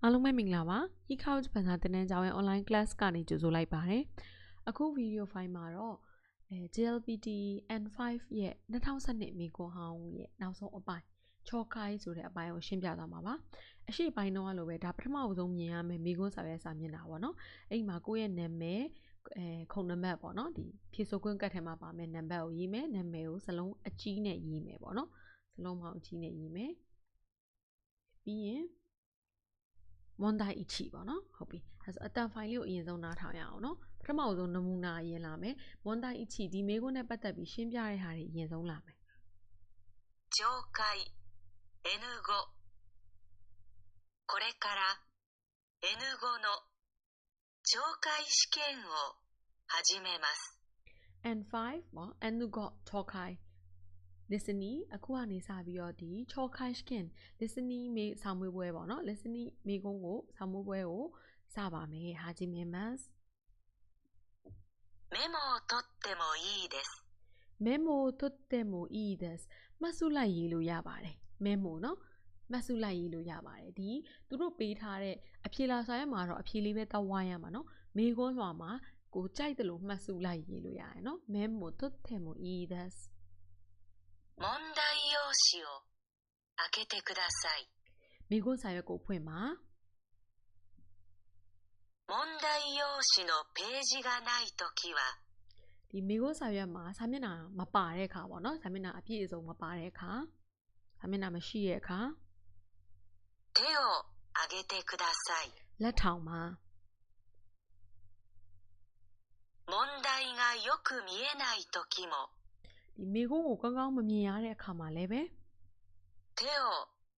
အားလုံးပဲမင်္ဂလာပါ e-couch ဘာသာသင်တန်းကျောင်းရဲ့ online class ကနေကြိုဆိုလိုက်ပါတယ်အခု video file မှာတော့ JLPT N5 ရဲ့2012မိကွန်ဟောင်းရဲ့နောက်ဆုံးအပိုင်းချောခိုင်းဆိုတဲ့အပိုင်းကိုရှင်းပြသွားမှာပါအရှိပိုင်းတော့လိုပဲဒါပထမဆုံးမြင်ရမယ်မိကွန်းစာရွက်စာမျက်နှာပေါ့နော်အဲ့မှာကိုယ့်ရဲ့နာမည်ခုံနံပါတ်ပေါ့နော်ဒီဖြည့်ဆိုခွင့်ကတ်ထဲမှာပါမယ်နံပါတ်ကိုရေးမယ်နာမည်ကိုစလုံးအကြီးနဲ့ရေးမယ်ပေါ့နော်စလုံးပေါင်းအကြီးနဲ့ရေးမယ်ပြီးရင်ဝန်တိုင်းအချီပေါ့နော်ဟုတ်ပြီအဲဆိုအတန်ဖိုင်လေးကိုအရင်ဆုံးနားထောင်ရအောင်နော်ပထမဆုံးနမူနာအရင်လာမယ်ဝန်တိုင်းအချီဒီမေခွန်းနဲ့ပတ်သက်ပြီးရှင်းပြတဲ့ဟာတွေအရင်ဆုံးလာမယ်懲戒 N5 これから N5 の懲戒試験を始めます N5 ပေါ့ N5 ချောခိုင်း listening အခုကနေစပြီးတော့ဒီချောခိုင်း skin listening မေဆောင်းမွေးပွဲပေါ့နော် listening မေကုန်းကိုဆောင်းမွေးပွဲကိုစပါမယ်ဟာဂျီမီမတ်メモを取ってもいいですメモを取ってもいいですမှတ်စုလိုက်ရေးလို့ရပါတယ် memo နော်မှတ်စုလိုက်ရေးလို့ရပါတယ်ဒီသူတို့ပေးထားတဲ့အဖြေလာစာရွက်မှာတော့အဖြေလေးပဲတောက်ဝိုင်းရမှာနော်မေခွန်းလွှာမှာကိုကြိုက်တယ်လို့မှတ်စုလိုက်ရေးလို့ရတယ်နော် memo 取ってもいいです問題用紙を開けてくださいမေခွန်းစာရွက်ကိုဖွင့်ပါ問題用紙のページがないときはဒီမေခွန်းစာရွက်မှာစာမျက်နှာမပါတဲ့အခါပေါ့နော်စာမျက်နှာအပြည့်အစုံမပါတဲ့အခါစာမျက်နှာမရှိတဲ့အခါ手を挙げてくださいလက်ထောင်ပါ問題がよく見えないときもဒီမေခွန်းကိုကောင်းကောင်းမမြင်ရတဲ့အခါမှာလည်းပဲ手を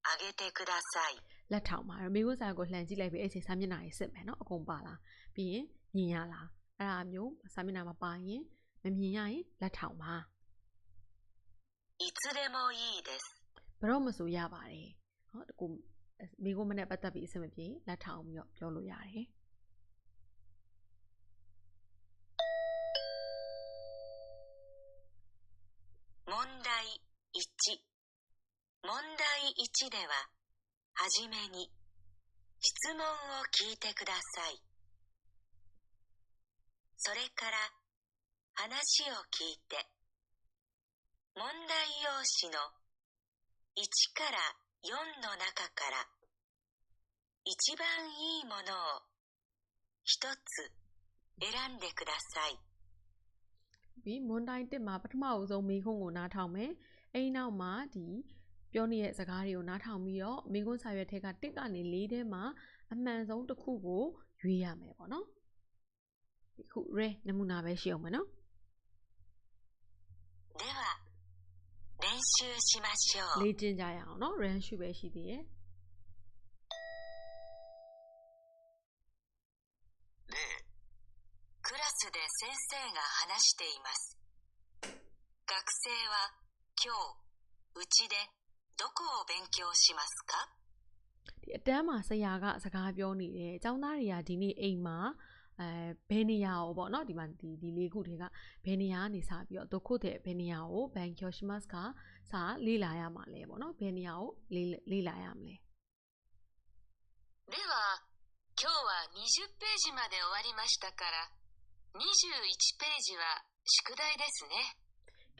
挙げてくださいလက်ထောင်ပါမေခွန်းစာရွက်ကိုလှန်ကြည့်လိုက်ပြီးအဲ့ဒီစာမျက်နှာကြီးစစ်မယ်နော်အကုန်ပါလားပြီးရင်မြင်ရလားအဲ့ဒါမျိုးစာမျက်နှာမပါရင်မမြင်ရရင်လက်ထောင်ပါいつでもいいですဘယ်တော့မှဆိုရပါတယ်ဟောကိုမေခွန်းမနဲ့ပတ်သက်ပြီးအဆင်မပြေလက်ထောင်ပြီးတော့ပြောလို့ရတယ်問題1問題1でははじめに質問を聞いてくださいそれから話を聞いて問題用紙の1から4の中から一番いいものを一つ選んでくださいပြီးမွန်တိုင်းတစ်မှာပထမအဆုံးမေခွန်းကိုနားထောင်မယ်အဲ့နောက်မှာဒီပြောနေတဲ့စကားတွေကိုနားထောင်ပြီးတော့မေခွန်းစာရွက်ထဲကတစ်ကနေ၄ထဲမှာအမှန်ဆုံးတစ်ခုကိုရွေးရမယ်ပေါ့နော်ဒီခု re နမူနာပဲရှိအောင်မယ်နော်では練習しましょうလေ့ကျင့်ကြရအောင်နော် run ရှုပဲရှိသေးတယ်例クラスで先生が話しています学生は今日うちでどこを勉強しますかဒီအတန်းမှာဆရာကစကားပြောနေတယ်ကျောင်းသားတွေကဒီနေ့အိမ်မှာဘယ်နေရာကိုပေါ့နော်ဒီမှာဒီလေးခုတွေကဘယ်နေရာကနေစပြီးတော့ဒုက္ခတဲ့ဘယ်နေရာကိုဘန်ကျော်ရှိမတ်ကစာလေ့လာရမှာလဲပေါ့နော်ဘယ်နေရာကိုလေ့လာရမလဲでは今日は20ページまで終わりましたから21ページは宿題ですね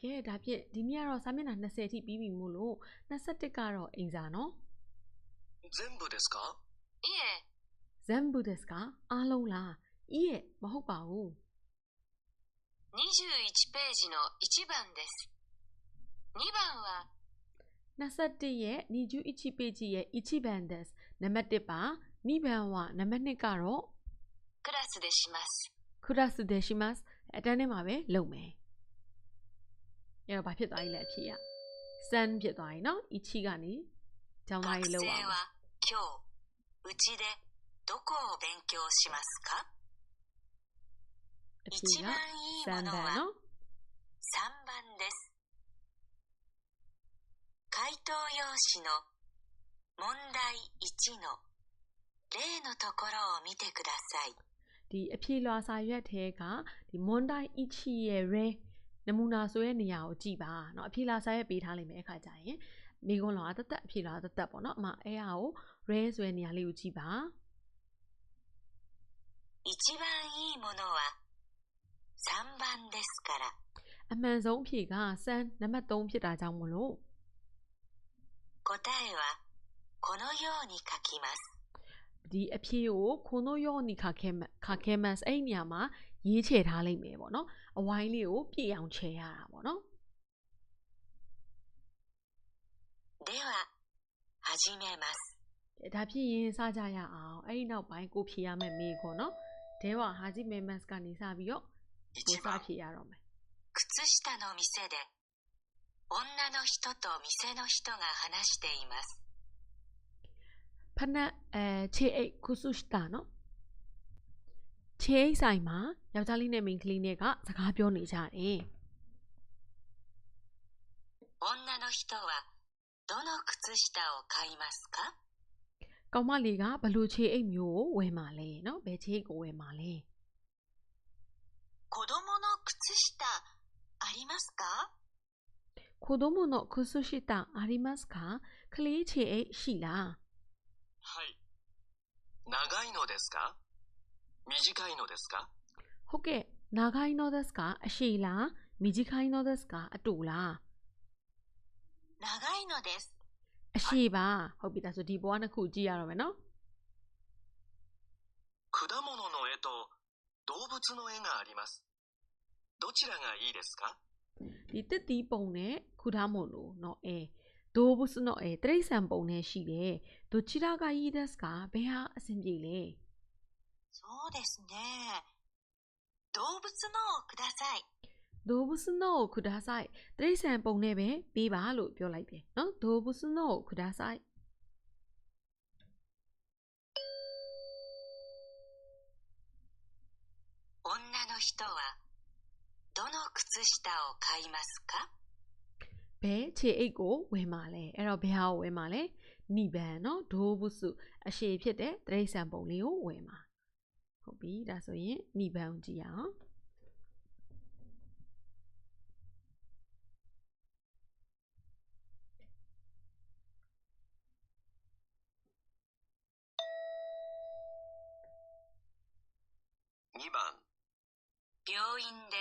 ကဲဒါဖြင့်ဒီနေ့ကတော့စာမျက်နှာ20အထိပြီးပြီမို့လို့21ကတော့အိမ်စာနော်全部ですかいえ全部ですかအားလုံးလားいいえမဟုတ်ပါဘူး21ページの1番です2番は21ရဲ့21ページရဲ့1番ですနံပါတ်1ပါ2番はနံပါတ်2ကတော့クラスでしますクラスでしますအတန်းထဲမှာပဲလုပ်မယ်အဲ့တော့ဘာဖြစ်သွားပြီလဲအဖြစ်ရစမ်းဖြစ်သွားပြီနော်1ကနေကျောင်းသားကြီးလောက်အောင်今日うちでどこを勉強しますか一番いいものは3番です回答用紙の問題1の例のところを見てくださいဒီအဖြေလွှာစာရွက်ထဲကဒီမွန်တိုင်းအချီရဲ့ re နမူနာဆိုတဲ့နေရာကိုကြည့်ပါเนาะအဖြေလွှာစာရွက်ပေးထားလိမ့်မယ်အခါကျရင်မိခွန်းလွှာတသက်အဖြေလွှာတသက်ပေါ့เนาะအမအဲ့ဟာကို rare ဆိုတဲ့နေရာလေးကိုကြည့်ပါ一番いいものは3番ですから。အမှန်ဆုံးအဖြေကစမ်းနံပါတ်3ဖြစ်တာကြောင့်မလို့答えはこのように書きます。ဒီအဖြေကိုခိုနိုယောနီခါခဲမတ်အဲ့နေရာမှာရေးချယ်ထားလိုက်မယ်ပေါ့နော်အဝိုင်းလေးကိုပြည့်အောင်ချယ်ရတာပေါ့နော်では始めます。ဒါဖြစ်ရင်စကြရအောင်အဲ့ဒီနောက်ပိုင်းကိုဖြေရမယ်မေးခွန်းနော်ဒဲဝါဟာဂျီမေမတ်ကနေစပြီးတော့ကိုစဖြေရတော့မယ်靴下の店で女の人と店の人が話しています。ဖနက်ခြေအိတ်ခုဆုရှတာနော်ခြေအိတ်ဆိုင်မှာယောက်ျားလေးနဲ့မိန်းကလေးနဲ့ကစကားပြောနေကြတယ်女の人はどの靴下を買いますか？ကောင်မလေးကဘလို့ခြေအိတ်မျိုးကိုဝယ်မှာလဲနော်ဘယ်ခြေအိတ်ကိုဝယ်မှာလဲ子供の靴下ありますか？子供の靴下ありますかကလေးခြေအိတ်ရှိလားはい。長いのですか？短いのですか？ဟုတ်ကဲ့長いのですかအရှိလား短いのですかအတူလား長いのです。အရှိပါဟုတ်ပြီဒါဆိုဒီဘဝနှစ်ခုကြည့်ရတော့မယ်နော်果物の絵と動物の絵があります。どちらがいいですか？ဒီတက်တီးပုံနဲ့ခုထားမလို့နော်ဒိုးဘူးစနော်တရိတ်ဆန်ပုံနဲ့ရှိတယ်ဒိုချီရာကယီဒက်စ်ကဘယ်ဟာအဆင်ပြေလဲそうですね動物のをくださいဒိုးဘူးစနော်ကိုခုဒါဆိုင်တရိတ်ဆန်ပုံနဲ့ပဲပေးပါလို့ပြောလိုက်တယ်နော်ဒိုးဘူးစနော်ကိုခုဒါဆိုင်女の人はどの靴下を買いますか？ဘယ်ခြေအိတ်ကိုဝယ်မှာလဲအဲ့တော့ဘယ်ဟာကိုဝယ်မှာလဲနိဗန်နော်ဒိုးဘူးစုအရှိဖြစ်တဲ့တရိတ်ဆန်ပုံလေးကိုဝယ်မှာဟုတ်ပြီဒါဆိုရင်နိဗန်ကိုကြည့်ရအောင်2番病院で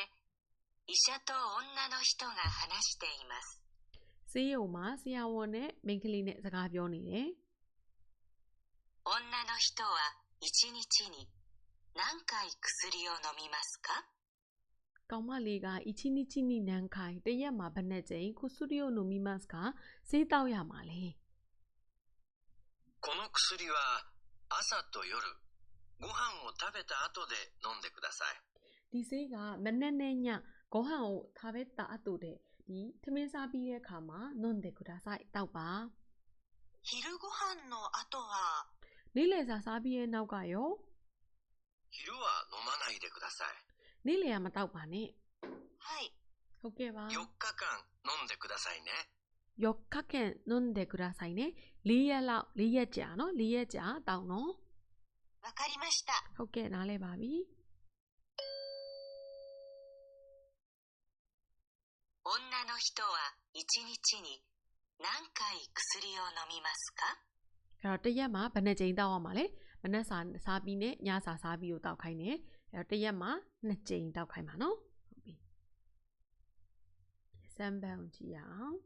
医者と女の人が話しています。ဆေးရုံမှာဆရာဝန်နဲ့မိန်းကလေးနဲ့စကားပြောနေတယ်女の人は1日に何回薬を飲みますか？ကောင်မလေးက1日に何回တရက်မှာဘယ်နှစ်ကြိမ်ခုစရီယိုနိုမီမတ်ကဆေးတောက်ရမှာလဲこの薬は朝と夜ご飯を食べた後で飲んでください。ဒီဆေးကမနက်နဲ့ညဂေါဟန်ကိုထားပဲတာအတူတဲ့ဒီထမင်းစားပြီးတဲ့အခါမှာနွန်တယ်ကူဒါဆိုင်တောက်ပါ昼ご飯の後はနေ့လယ်စာစားပြီးတဲ့နောက်ကရော昼は飲まないでください。နေ့လယ်ကမတောက်ပါနဲ့はいဟုတ်ကဲ့ပါ4日間飲んでくださいね。4日間飲んでくださいね4ရက်လောက်4ရက်ကြာနော်4ရက်ကြာတောက်နော်わかりましたဟုတ်ကဲ့နားလဲပါပြီ女の人は1日に何回薬を飲みますか？အဲ့တော့တရက်မှာဘယ်နှကြိမ်တောက်ရမှာလဲမနက်စာစားပြီးနဲ့ညစာစားပြီးကိုတောက်ခိုင်းတယ်အဲ့တော့တရက်မှာ2ကြိမ်တောက်ခိုင်းပါနော်ဟုတ်ပြီစမ်းပန်းကြည့်ရအောင်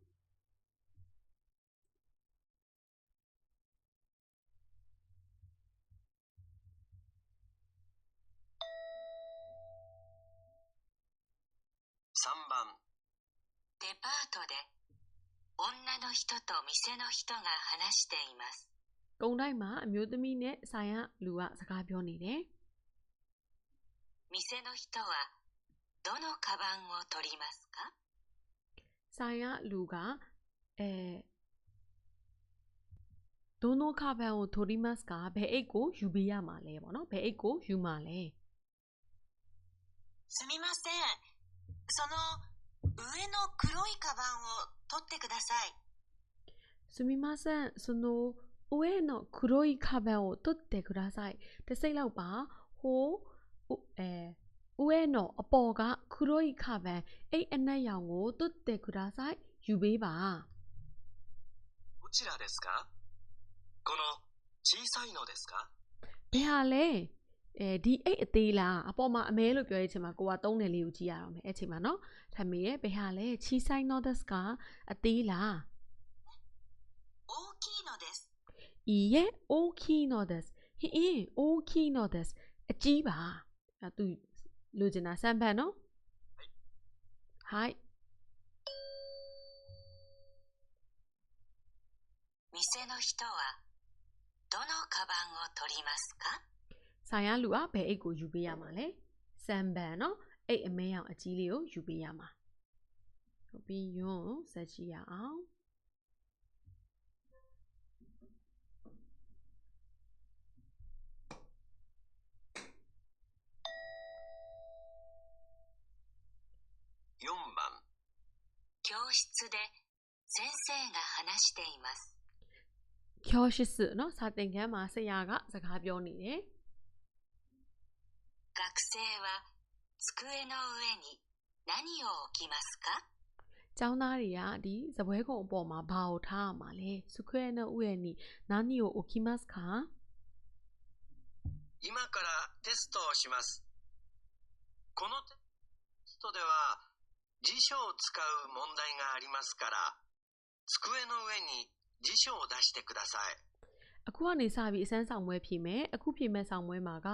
3番デパートで女の人と店の人が話しています。ကုန်းတိုင်းမှာအမျိုးသမီးနဲ့ဆိုင်ရလူကစကားပြောနေတယ်店の人はどのカバンを取りますか？ဆိုင်ရလူကどのカバンを取りますかဘယ်အိတ်ကိုယူပေးရမှာလဲပေါ့နော်ဘယ်အိတ်ကိုယူမှာလဲすみませんその上の黒いカバンを取ってください。すみませんその上の黒いカバンを取ってくださいတစ်စိတ်လောက်ပါဟို上のအပေါ်က黒いカバンအဲ့အနက်ရောင်ကို取ってくださいယူပေးပါどちらですか？この小さいのですか？ ဘယ်ဟာလဲဒီအိတ်အသေးလားအပေါ်မှာအမဲလို့ပြောရတဲ့အချိန်မှာကိုကသုံးတယ်လေးကိုကြည့်ရအောင်မယ်အဲ့ချိန်မှာနော်ထပ်မေးရဘယ်ဟာလဲချီဆိုင်နိုဒက်စ်ကအသေးလား 大きいのです。いいえ大きいのですဟင်း大きいのですအကြီးပါအဲ့သူလိုချင်တာစမ်းဖတ်နော်はい。店の人はどのカバンを取りますか？ဆိုင်ရလူကဘယ်အိတ်ကိုယူပေးရမှာလဲစမ်းပန်နော်အိတ်အမဲရောင်အကြီးလေးကိုယူပေးရမှာဟုတ်ပြီယွန်းဆက်ကြည့်ရအောင်4番。教室で先生が話しています。教室နော်စာသင်ခန်းမှာဆရာကစကားပြောနေတယ်学生は机の上に何を置きますか？ကျောင်းသားတွေကဒီစပွဲကုံအပေါ်မှာဘာကိုထားရမှာလဲစခွဲの上に何を置きますか？今からテストをします。このテストでは辞書を使う問題がありますから、机の上に辞書を出してください。အခုကနေစပြီးအစမ်းဆောင်ပွဲဖြေမယ်အခုဖြေမဲ့ဆောင်ပွဲမှာက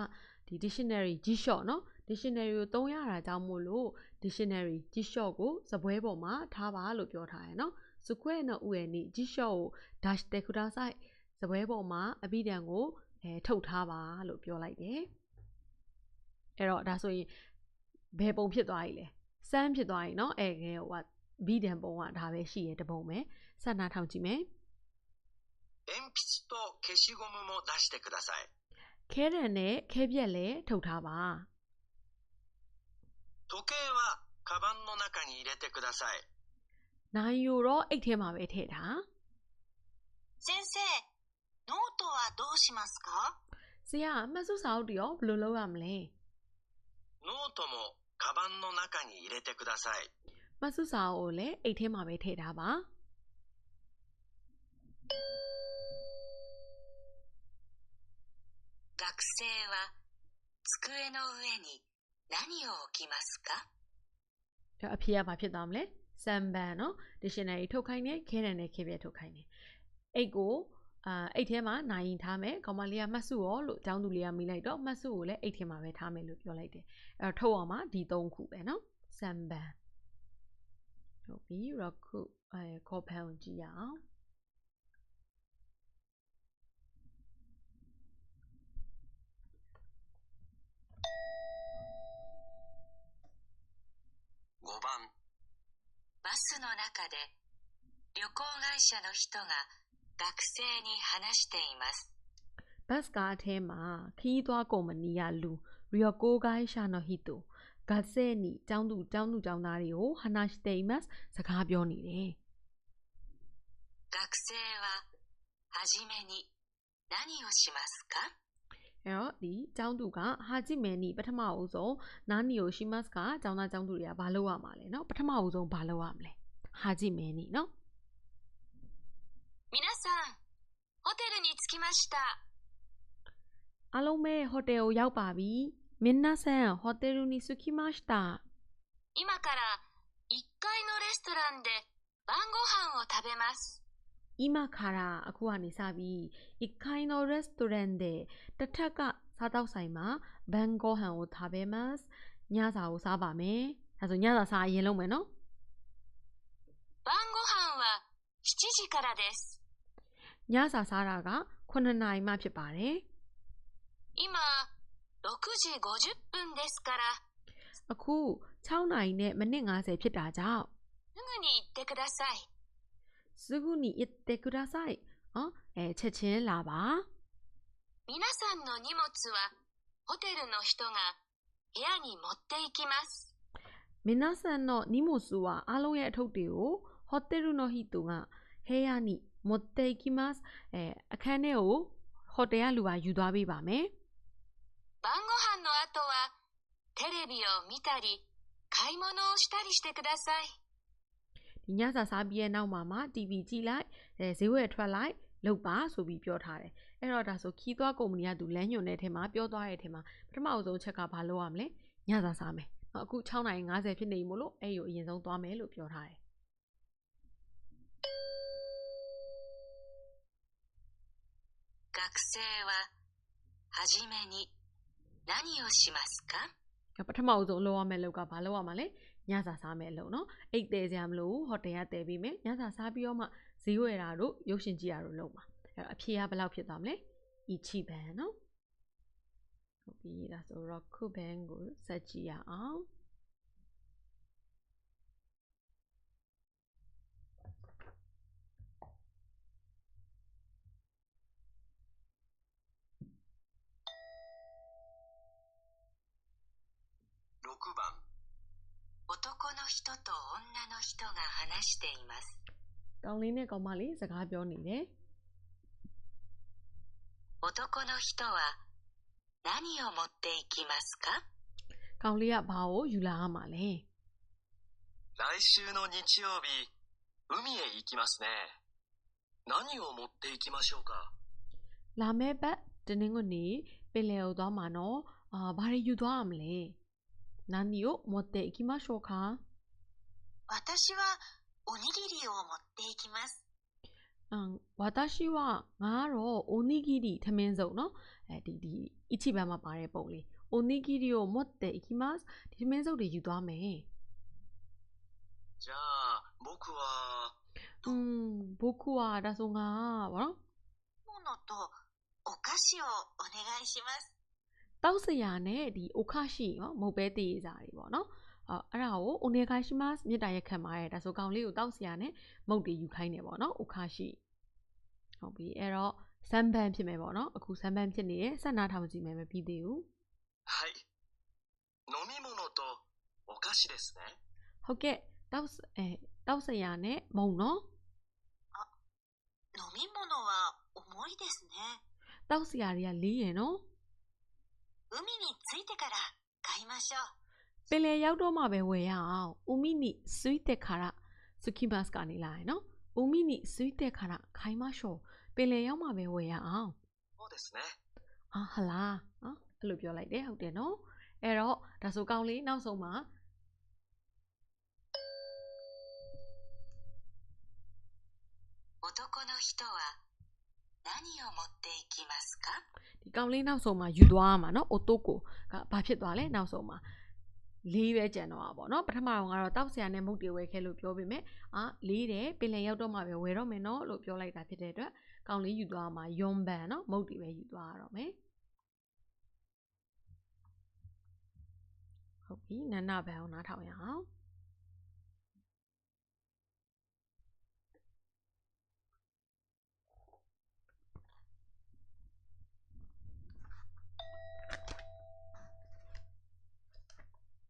ဒီ dictionary ကြီးလျှော့နော် dictionary ကိုသုံးရတာကြောင့်မို့လို့ dictionary ကြီးလျှော့ကိုစပွဲပေါ်မှာထားပါလို့ပြောထားရယ်နော်စခွဲの上に辞書を出してくださいစပွဲပေါ်မှာအဘိဓမ္မာကိုထုတ်ထားပါလို့ပြောလိုက်တယ်အဲ့တော့ဒါဆိုရင်ဘယ်ပုံဖြစ်သွားပြီလဲစမ်းဖြစ်သွားပြီနော်အဲ့ကဲဟိုကဘိဓမ္မာပုံကဒါပဲရှိရတပုံပဲစနာထောင်ကြည့်မယ်鉛筆と消しゴムも出してください。ခဲတံနဲ့ခဲပြက်လည်းထုတ်ထားပါ時計はカバンの中に入れてください。နိုင်ယူတော့အိတ်ထဲမှာပဲထည့်ထား先生、ノートはどうしますか？ဆရာအမှတ်စုစာအုပ်တွေရောဘယ်လိုလုပ်ရမလဲノートもカバンの中に入れてください。မှတ်စုစာအုပ်ကိုလည်းအိတ်ထဲမှာပဲထည့်ထားပါ学生は机の上に何を置きますか？အဖေကဘာဖြစ်သွားမလဲစံပန်နော် dictionary ထုတ်ခိုင်းတယ်ခဲတံနဲ့ခဲပြက်ထုတ်ခိုင်းတယ်အိတ်ကိုအိတ်ထဲမှာနိုင်ရင်ထားမယ်ကောင်မလေးကမှတ်စုရောလို့အကြောင်းသူလေးကမိလိုက်တော့မှတ်စုကိုလည်းအိတ်ထဲမှာပဲထားမယ်လို့ပြောလိုက်တယ်အဲ့တော့ထုတ်အောင်မှာဒီ၃ခုပဲနော်စံပန်ဟုတ်ပြီတော့ခုခေါ်ဖန်ကိုကြည့်ရအောင်5番。バスの中で旅行会社の人が学生に話しています。ဘတ်ကားထဲမှာခီးသွားကုမ္ပဏီကလူရီယိုကိုဂိုင်းရှာနိုဟီတိုဂတ်ဆဲနီကျောင်းသူကျောင်းသားတွေကိုဟာနာရှ်တေမတ်စကားပြောနေတယ်学生ははじめに何をしますか？အဲ့တော့ဒီကျောင်းသူကဟာဂျီမဲနီပထမအဦးဆုံးနာနီယိုရှိမတ်ကကျောင်းသားကျောင်းသူတွေကဘာလုပ်ရမှာလဲเนาะပထမအဦးဆုံးဘာလုပ်ရမလဲဟာဂျီမဲနီเนาะ皆さんホテルに着きましたအားလုံးပဲဟိုတယ်ကိုရောက်ပါပြီမင်းနာဆန်ဟိုတယ်に着きました今から1階のレストランで晩ご飯を食べます今からအခုကနေစပြီး1階のレストランでတစ်ထက်ကစားတောက်ဆိုင်မှာဘန်ဂိုဟန်ကို食べますညစာကိုစားပါမယ်ဒါဆိုညစာစားအရင်လုပ်မယ်နော်晩ご飯は7時からですညစာစားတာက9နာရီမှဖြစ်ပါတယ်今6時50分ですからအခု6နာရီနဲ့မိနစ်50ဖြစ်たကြောင့်すぐに行ってくださいすぐに行ってくださいချက်ချင်းလာပါ皆さんの荷物はホテルの人が部屋に持って行きます皆さんの荷物はအားလုံးရဲ့အထုပ်တွေကိုဟိုတယ်の人が部屋に持って行きますအခန်းထဲကိုဟိုတယ်ကလူကယူသွားပေးပါမယ်晩ご飯の後はテレビを見たり買い物をしたりしてくださいဒီညစာစားပြီးရဲ့နောက်မှာ TV ကြည့်လိုက်ဈေးဝယ်ထွက်လိုက်လုပ်ပါဆိုပြီးပြောထားတယ် အဲ့တော့ဒါဆိုခီးသွားကုမ္ပဏီကသူလမ်းညွှန်တဲ့အထက်မှာပြောသွားတဲ့အထက်မှာပထမအဆုံးချက်ကဘာလုပ်ရမလဲညစာစားမယ်အခု6:50ဖြစ်နေပြီမို့လို့အဲ့ကိုအရင်ဆုံးသွားမယ်လို့ပြောထားတယ် 学生ははじめに何をしますか ပထမအဆုံးလုပ်ရမယ့်အလုပ်ကဘာလုပ်ရမှာလဲညစာစားမယ်အလုပ်နော်အိတ်သေးစရာမလိုဘူးဟိုတယ်ကတည်ပြီးမယ်ညစာစားပြီးတော့မှဈေးဝယ်တာတို့ရုပ်ရှင်ကြည့်တာတို့လုပ်မှာအဲ့တော့အဖြေကဘယ်လောက်ဖြစ်သွားမလဲ1ဘန်နော်ဟုတ်ပြီဒါဆိုတော့ခုဘန်ကိုဆက်ကြည့်ရအောင် 6番男の人と女の人が話しています ကောင်းလေးနဲ့ကောင်မလေးစကားပြောနေတယ် 男の人は何を持っていきますか ကောင်းလေးကဘာကိုယူလာရမှာလဲ 来週の日曜日海へ行きますね何を持っていきましょうか လာမယ့်ဘက်တနင်္ဂနွေနေ့ပင်လယ်ကိုသွားမှာနော်ဘာတွေယူသွားရမလဲနာနီကို持っていきましょうか私はおにぎりを持っていきます。私はငါကတော့အိုနီဂီရီထမင်းစုံနော်ဒီအချိဘန်မှာပါတဲ့ပုံလေးအိုနီဂီရီကို持っていきますဒီထမင်းစုံတွေယူသွားမယ် じゃあ僕は僕はဒါဆိုငါဘာနော် ものとお菓子をお願いします。 တောက်စရာနဲ့ဒီအိုခရှိနော်မဟုတ်ပဲတည်ရစားတွေပေါ့နော်အဲ့ဒါကိုအိုနေခိုင်ရှိမတ်မြေတားရက်ခံပါရဲ့ဒါဆိုကောင်လေးကိုတောက်စရာနဲ့မုတ်တွေယူခိုင်းနေပေါ့နော်အိုခရှိဟုတ်ပြီအဲ့တော့စမ်းပန်းဖြစ်မယ်ပေါ့နော်အခုစမ်းပန်းဖြစ်နေရဲ့ဆက်နာထောင်ကြည့်မယ်မပြီးသေးဘူး はい飲み物とお菓子ですね ဟုတ်ကဲ့တောက်စရာနဲ့မုံနော် 飲み物は重いですね。 တောက်စရာတွေကလေးရယ်နော် 海に着いてから買いましょう。 ပင်လယ်ရောက်တော့မှပဲဝယ်ရအောင်ဦးမီနီဆွီတက်ခါရစုခိမတ်ကနေလာရယ်နော်ဦးမီနီဆွီတက်ခါရခိုင်မရှို့ပင်လယ်ရောက်မှပဲဝယ်ရအောင် そうですね ဟလားနော်အဲ့လိုပြောလိုက်တယ်ဟုတ်တယ်နော်အဲ့တော့ဒါဆိုကောင်းလေးနောက်ဆုံးမှာ 男の人は何を持っていきますか？ ဒီကောင်းလေးနောက်ဆုံးမှာယူသွားရမှာနော်အိုတိုကိုကဘာဖြစ်သွားလဲနောက်ဆုံးမှာလေးပဲကျန်တော့တာပေါ့နော်ပထမတော့ကတော့တောက်ဆရာနဲ့မုတ်တွေဝယ်ခဲ့လို့ပြောပေမဲ့လေးတယ်ပင်လယ်ရောက်တော့မှပဲဝယ်တော့မယ်နော်လို့ပြောလိုက်တာဖြစ်တဲ့အတွက်ကောင်းလေးယူသွားမှာယွန်ဘန်နော်မုတ်တွေပဲယူသွားရတော့မယ်ဟုတ်ပြီနန္နာဘန်အောင်နားထောင်ရအောင်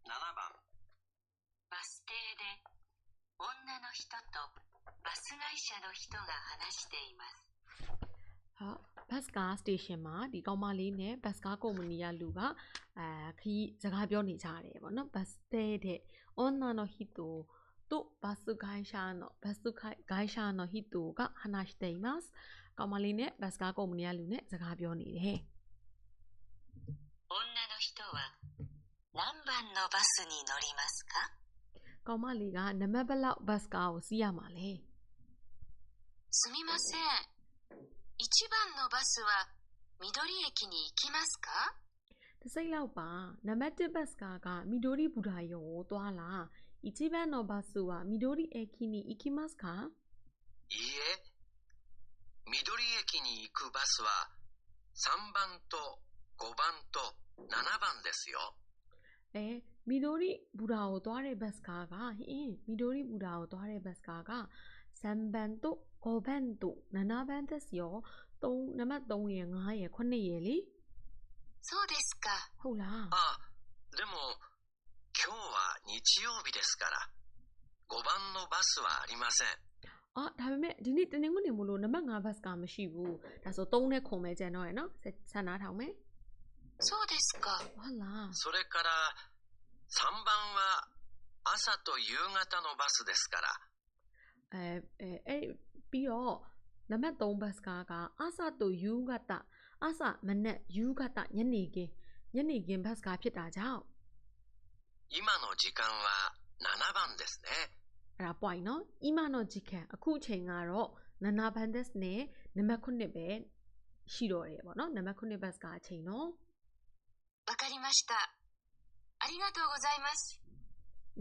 7番バス停で女の人とバス会社の人が話しています。 ဘတ်ကားစတေးရှင်းမှာဒီကောင်မလေးနဲ့ဘတ်ကားကုမ္ပဏီကလူကခီးစကားပြောနေကြတယ်ပေါ့နော်ဘတ်တဲ့女の人とバス会社の人が話していますကောင်မလေးနဲ့ဘတ်ကားကုမ္ပဏီကလူနဲ့စကားပြောနေတယ် 女の人は何番のバスに乗りますか？ ကောင်မလေးကနံပါတ်ဘယ်လောက်ဘတ်ကားကိုစီးရမှာလဲ すみません。1番のバスは緑駅に行きますか？ တစ်စိတ်လောက်ပါနံပါတ်1ဘတ်ကားကမီဒိုရီဘူဒါယိုကိုသွားလား一番のバスは緑駅に行きますか？ いいえ緑駅に行くバスは3番と5番と7番ですよမီဒိုရီဘူဒါကိုသွားတဲ့ဘတ်ကားကမီဒိုရီဘူဒါကိုသွားတဲ့ဘတ်ကားက3番と5番と7番ですよ3နံပါတ်3ရယ်5ရယ်9ရယ်လေ そうですか。 ဟုတ်လား あでも今日は日曜日ですから5番のバスはありません ဒါပေမဲ့ဒီနေ့တနင်္ဂနွေမို့လို့နံပါတ်5ဘတ်ကားမရှိဘူးဒါဆို3နဲ့ခုံပဲကျန်တော့ရယ်နော်ဆန္ဒထောင်မယ် そうですか。 ဟုတ်လား それから3番は朝と夕方のバスですから ပြီးတော့ နံပါတ်3ဘတ်စကားကအာဆာတိုယူဂတာအာဆာမနက်ယူဂတာညနေခင်းဘတ်စကားဖြစ်တာကြောင့်今の時間は7番ですね。အဲ့ဒါ point နော်今の時間အခုအချိန်ကတော့7番ですねနံပါတ်9ပဲရှိတော့တယ်ပေါ့နော်နံပါတ်9ဘတ်စကားအချိန်နော်わかりました。ありがとうございます。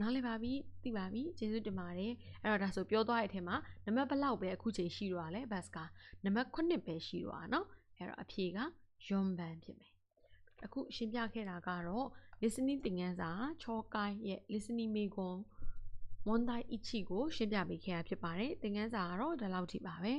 နားလည်ပါပြီသိပါပြီကျေးဇူးတင်ပါတယ်အဲ့တော့ဒါဆိုပြောသွားတဲ့အထက်မှာနံပါတ်ဘယ်လောက်ပဲအခုချိန်ရှိတော့လဲဘတ်စကားနံပါတ်9ပဲရှိတော့တာနော်အဲ့တော့အဖြေကယွန်ဘန်ဖြစ်မယ်အခုရှင်းပြခဲ့တာကတော့ listening သင်ခန်းစာချောကိုင်းရဲ့ listening မေခွန်းမွန်ဒိုင်အချီကိုရှင်းပြပေးခဲ့တာဖြစ်ပါတယ်သင်ခန်းစာကတော့ဒီလောက်ထိပါပဲ